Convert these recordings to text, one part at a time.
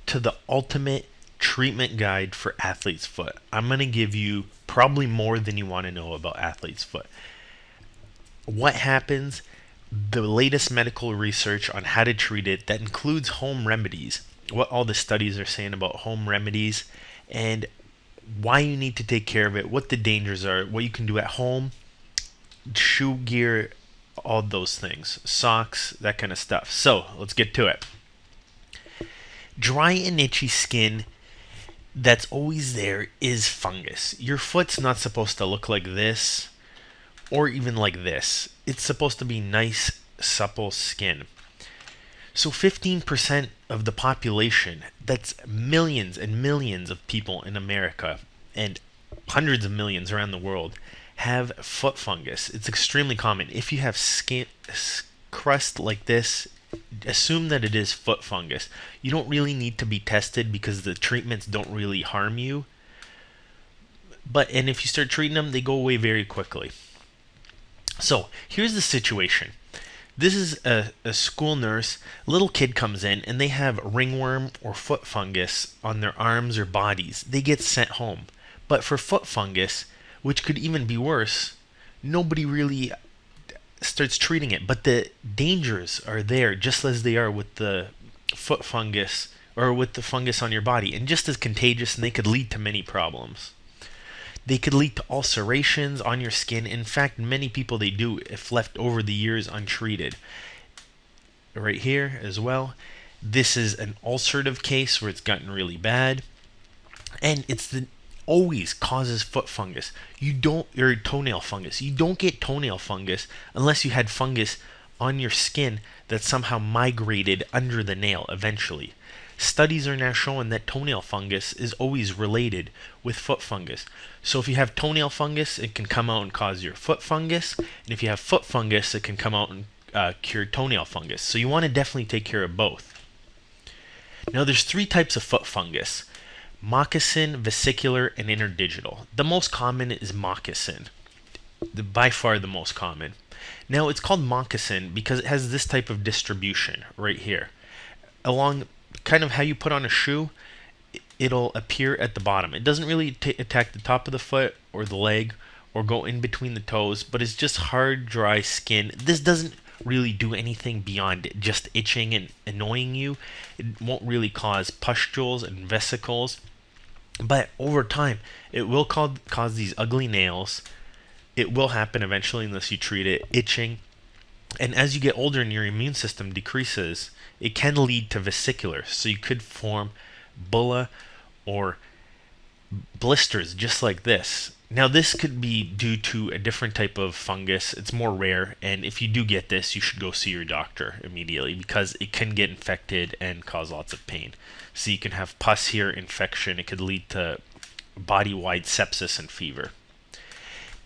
to the ultimate treatment guide for athlete's foot. I'm going to give you probably more than you want to know about athlete's foot. What happens, the latest medical research on how to treat it that includes home remedies, what all the studies are saying about home remedies, and why you need to take care of it, what the dangers are, what you can do at home, shoe gear, all those things, socks, that kind of stuff. So let's get to it. Dry and itchy skin that's always there is fungus. Your foot's not supposed to look like this or even like this. It's supposed to be nice, supple skin. So 15% of the population, that's millions and millions of people in America and hundreds of millions around the world, have foot fungus. It's extremely common. If you have skin crust like this, assume that it is foot fungus. You don't really need to be tested because the treatments don't really harm you. And if you start treating them, they go away very quickly. So here's the situation. This is a school nurse. A little kid comes in and they have ringworm or foot fungus on their arms or bodies. They get sent home. But for foot fungus, which could even be worse, nobody really starts treating it. But the dangers are there just as they are with the foot fungus or with the fungus on your body, and just as contagious, and they could lead to many problems. They could lead to ulcerations on your skin. In fact, many people they do if left over the years untreated. Right here as well. This is an ulcerative case where it's gotten really bad. And always causes foot fungus. Or toenail fungus. You don't get toenail fungus unless you had fungus on your skin that somehow migrated under the nail eventually. Studies are now showing that toenail fungus is always related with foot fungus. So if you have toenail fungus, it can come out and cause your foot fungus. And if you have foot fungus, it can come out and cure toenail fungus. So you want to definitely take care of both. Now there's 3 types of foot fungus: moccasin, vesicular, and interdigital. The most common is moccasin. By far the most common. Now it's called moccasin because it has this type of distribution right here. Along kind of how you put on a shoe, it'll appear at the bottom. It doesn't really attack the top of the foot or the leg or go in between the toes, but it's just hard, dry skin. This doesn't really do anything beyond just itching and annoying you. It won't really cause pustules and vesicles, but over time, it will cause these ugly nails. It will happen eventually unless you treat it, itching. And as you get older and your immune system decreases, it can lead to vesicular. So you could form bulla or blisters just like this. Now this could be due to a different type of fungus. It's more rare, and if you do get this, you should go see your doctor immediately because it can get infected and cause lots of pain. So you can have pus here, infection. It could lead to body-wide sepsis and fever.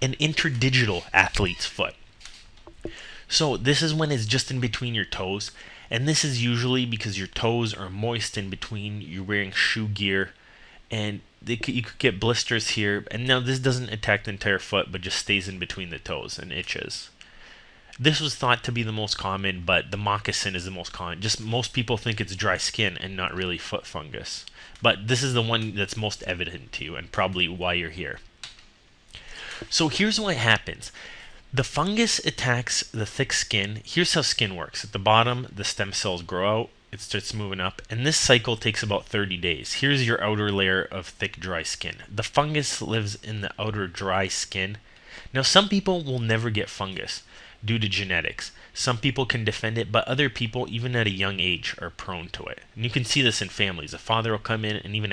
An interdigital athlete's foot. So this is when it's just in between your toes, and this is usually because your toes are moist in between, you're wearing shoe gear, and you could get blisters here. And now this doesn't attack the entire foot, but just stays in between the toes and itches. This was thought to be the most common, but the moccasin is the most common. Just most people think it's dry skin and not really foot fungus. But this is the one that's most evident to you and probably why you're here. So here's what happens. The fungus attacks the thick skin. Here's how skin works. At the bottom, the stem cells grow out. It starts moving up. And this cycle takes about 30 days. Here's your outer layer of thick, dry skin. The fungus lives in the outer dry skin. Now, some people will never get fungus due to genetics. Some people can defend it, but other people, even at a young age, are prone to it. And you can see this in families. A father will come in and even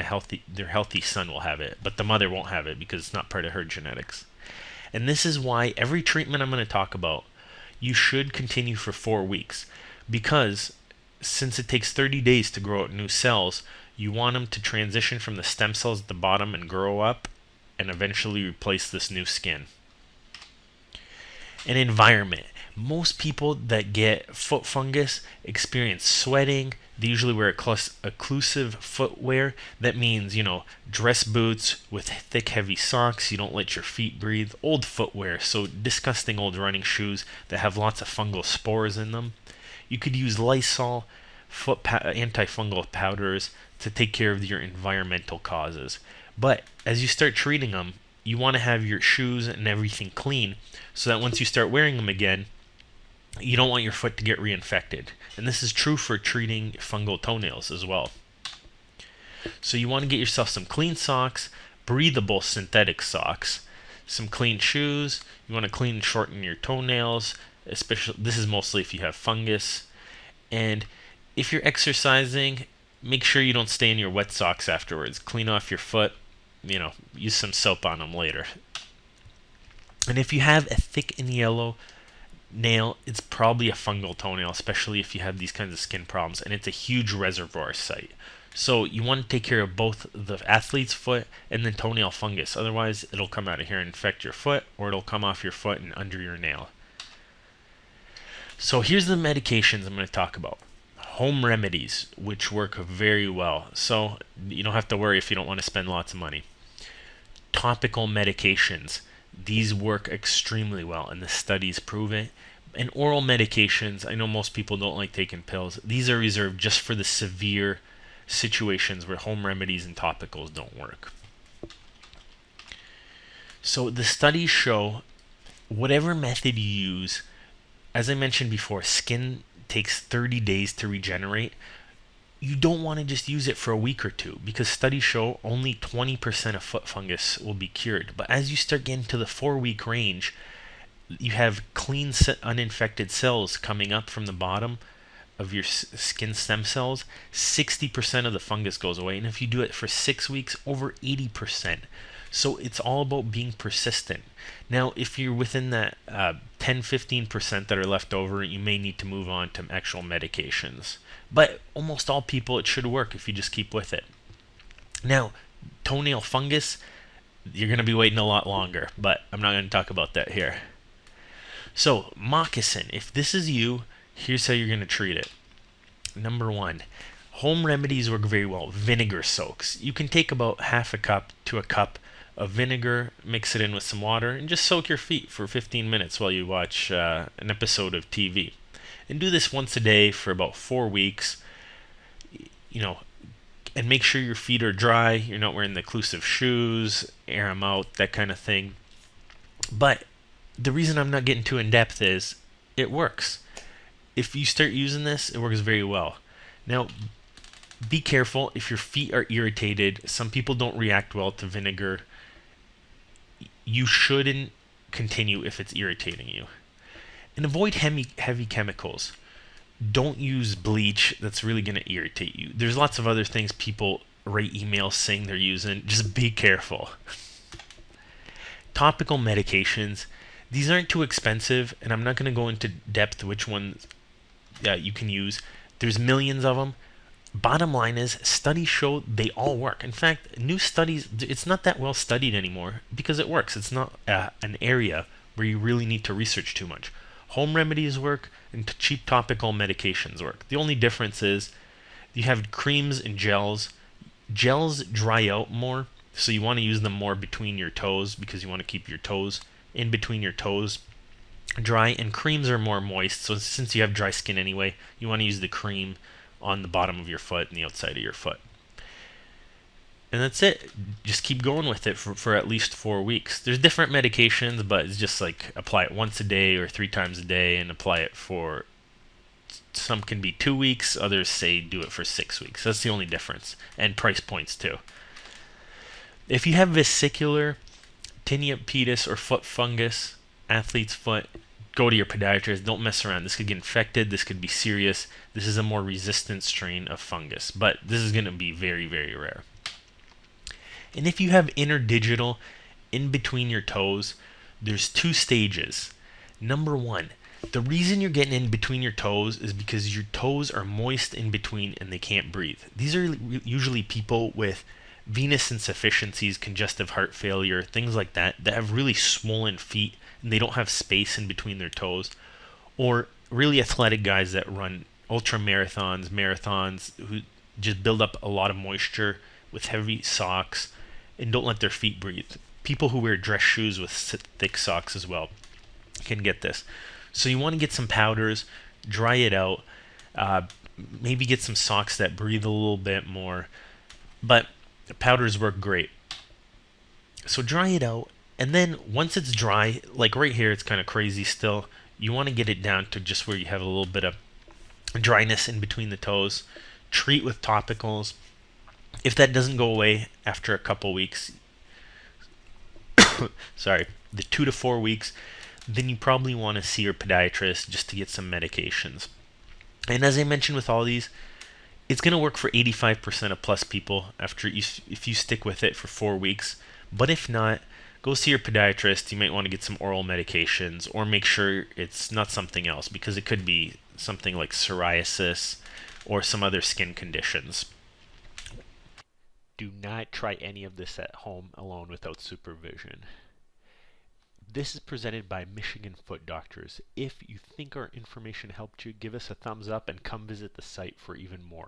their healthy son will have it, but the mother won't have it because it's not part of her genetics. And this is why every treatment I'm going to talk about, you should continue for 4 weeks. Because since it takes 30 days to grow out new cells, you want them to transition from the stem cells at the bottom and grow up and eventually replace this new skin. An environment. Most people that get foot fungus experience sweating. They usually wear occlusive footwear. That means, dress boots with thick, heavy socks. You don't let your feet breathe. Old footwear, so disgusting old running shoes that have lots of fungal spores in them. You could use Lysol antifungal powders to take care of your environmental causes. But as you start treating them, you want to have your shoes and everything clean so that once you start wearing them again, you don't want your foot to get reinfected. And this is true for treating fungal toenails as well. So you want to get yourself some clean socks, breathable synthetic socks, some clean shoes. You want to clean and shorten your toenails, especially this is mostly if you have fungus. And if you're exercising, make sure you don't stay in your wet socks afterwards. Clean off your foot, use some soap on them later. And if you have a thick and yellow nail, it's probably a fungal toenail, especially if you have these kinds of skin problems, and it's a huge reservoir site. So you want to take care of both the athlete's foot and the toenail fungus. Otherwise, it'll come out of here and infect your foot, or it'll come off your foot and under your nail. So here's the medications I'm going to talk about. Home remedies, which work very well. So you don't have to worry if you don't want to spend lots of money. Topical medications. These work extremely well, and the studies prove it. And oral medications, I know most people don't like taking pills. These are reserved just for the severe situations where home remedies and topicals don't work. So the studies show whatever method you use, as I mentioned before, skin takes 30 days to regenerate. You don't want to just use it for a week or two, because studies show only 20% of foot fungus will be cured. But as you start getting to the 4-week range, you have clean, uninfected cells coming up from the bottom of your skin stem cells. 60% of the fungus goes away, and if you do it for 6 weeks, over 80%. So it's all about being persistent. Now, if you're within that 10-15% that are left over, you may need to move on to actual medications. But almost all people, it should work if you just keep with it. Now, toenail fungus, you're going to be waiting a lot longer, but I'm not going to talk about that here. So, moccasin, if this is you, here's how you're going to treat it. Number 1, home remedies work very well. Vinegar soaks. You can take about half a cup to a cup of vinegar, mix it in with some water, and just soak your feet for 15 minutes while you watch an episode of TV. And do this once a day for about 4 weeks, and make sure your feet are dry. You're not wearing the occlusive shoes, air them out, that kind of thing. But the reason I'm not getting too in depth is it works. If you start using this, it works very well. Now, be careful if your feet are irritated. Some people don't react well to vinegar. You shouldn't continue if it's irritating you. And avoid heavy chemicals. Don't use bleach. That's really going to irritate you. There's lots of other things people write emails saying they're using. Just be careful. Topical medications. These aren't too expensive, and I'm not going to go into depth which ones you can use. There's millions of them. Bottom line is, studies show they all work. In fact, new studies, it's not that well studied anymore because it works. It's not an area where you really need to research too much. Home remedies work, and cheap topical medications work. The only difference is you have creams and gels. Gels dry out more, so you want to use them more between your toes because you want to keep your toes in between your toes dry, and creams are more moist. So since you have dry skin anyway, you want to use the cream on the bottom of your foot and the outside of your foot. And that's it. Just keep going with it for at least 4 weeks. There's different medications, but it's just like apply it once a day or 3 times a day, and apply it for, some can be 2 weeks, others say do it for 6 weeks. That's the only difference. And price points too. If you have vesicular, tinea pedis, or foot fungus, athlete's foot, go to your podiatrist. Don't mess around. This could get infected. This could be serious. This is a more resistant strain of fungus, but this is going to be very, very rare. And if you have interdigital in between your toes, there's 2 stages. Number 1, the reason you're getting in between your toes is because your toes are moist in between and they can't breathe. These are usually people with venous insufficiencies, congestive heart failure, things like that have really swollen feet and they don't have space in between their toes. Or really athletic guys that run ultra marathons, who just build up a lot of moisture with heavy socks and don't let their feet breathe. People who wear dress shoes with thick socks as well can get this. So you want to get some powders, dry it out, Maybe get some socks that breathe a little bit more. But powders work great. So dry it out, and then once it's dry, like right here, it's kind of crazy still. You want to get it down to just where you have a little bit of dryness in between the toes. Treat with topicals. If that doesn't go away after a couple weeks, sorry, the 2 to 4 weeks, then you probably want to see your podiatrist just to get some medications. And as I mentioned with all these, it's going to work for 85% of plus people if you stick with it for 4 weeks. But if not, go see your podiatrist. You might want to get some oral medications or make sure it's not something else, because it could be something like psoriasis or some other skin conditions. Do not try any of this at home alone without supervision. This is presented by Michigan Foot Doctors. If you think our information helped you, give us a thumbs up and come visit the site for even more.